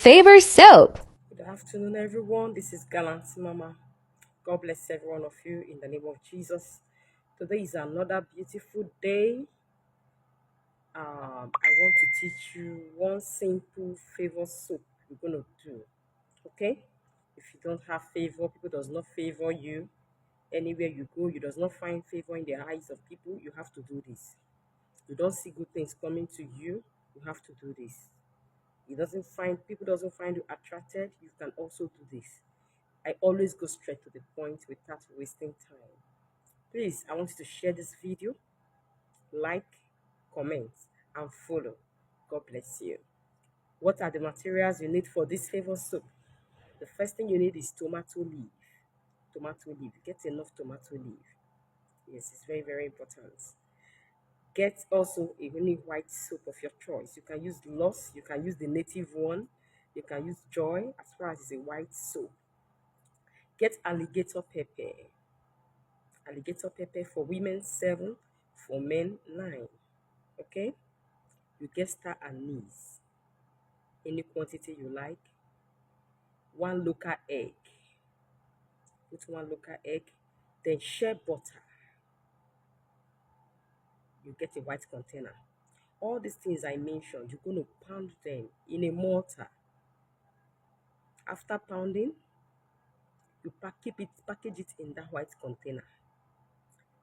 Favor Soap. Good afternoon, everyone. This is Gallant Mama. God bless every one of you in the name of Jesus. Today is another beautiful day. I want to teach you one simple favor soap we're going to do. Okay? If you don't have favor, people does not favor you. Anywhere you go, you does not find favor in the eyes of people. You have to do this. You don't see good things coming to you. You have to do this. It doesn't find people doesn't find you attracted. You can also do this. I always go straight to the point without wasting time. Please, I want you to share this video, like, comment, and follow. God bless you. What are the materials you need for this favor soup? The first thing you need is tomato leaf. Tomato leaf. Get enough tomato leaf. Yes, it's very, very important. Get also a really white soap of your choice. You can use Loss, you can use the native one, you can use Joy as far as it's a white soap. Get alligator pepper. Alligator pepper for women 7, for men 9. Okay? You get star anise, any quantity you like. One local egg. Put one local egg. Then shea butter. You get a white container. All these things I mentioned, you're going to pound them in a mortar. After pounding, keep it, package it in that white container.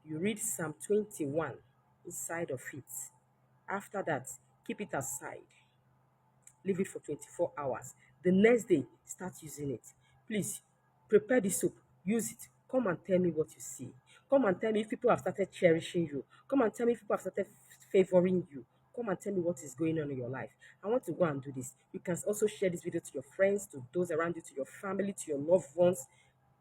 You read Psalm 21 inside of it. After that, keep it aside. Leave it for 24 hours. The next day, start using it. Please, prepare the soup, use it. Come and tell me what you see. Come and tell me if people have started cherishing you. Come and tell me if people have started favoring you. Come and tell me what is going on in your life. I want to go and do this. You can also share this video to your friends, to those around you, to your family, to your loved ones.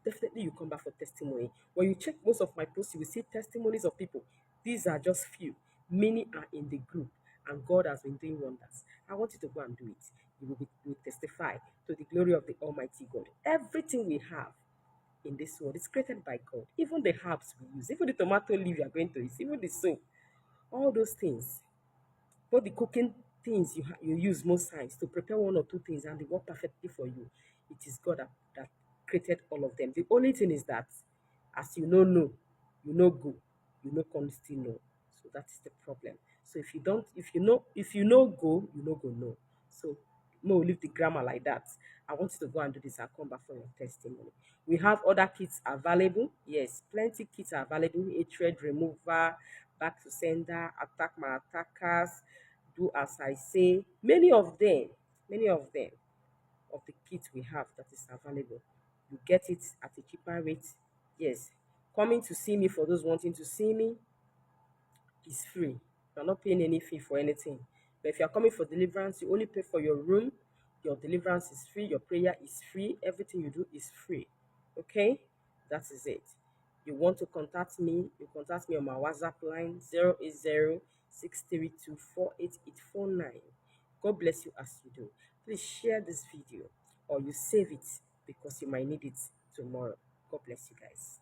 Definitely you come back for testimony. When you check most of my posts, you will see testimonies of people. These are just few. Many are in the group, and God has been doing wonders. I want you to go and do it. You will testify to the glory of the Almighty God. Everything we have in this world is created by God. Even the herbs we use, even the tomato leaf you are going to use, even the soap, all those things. But the cooking things you use most times to prepare one or two things and they work perfectly for you, it is God that created all of them. The only thing is that as you know, you know go, you know come still know. So that is the problem. So if you know go, you know go no. So no leave the grammar like that. I want you to go and do this and come back for your testimony. We have other kits available. Yes, plenty kits are available. Hatred remover, back to sender, attack my attackers, do as I say. Many of them of the kit we have that is available. You get it at a cheaper rate. Yes. Coming to see me, for those wanting to see me, is free. You're not paying any fee for anything. But if you're coming for deliverance, you only pay for your room. Your deliverance is free. Your prayer is free. Everything you do is free. Okay? That is it. You want to contact me, you contact me on my WhatsApp line 080-632-48849. God bless you as you do. Please share this video or you save it because you might need it tomorrow. God bless you guys.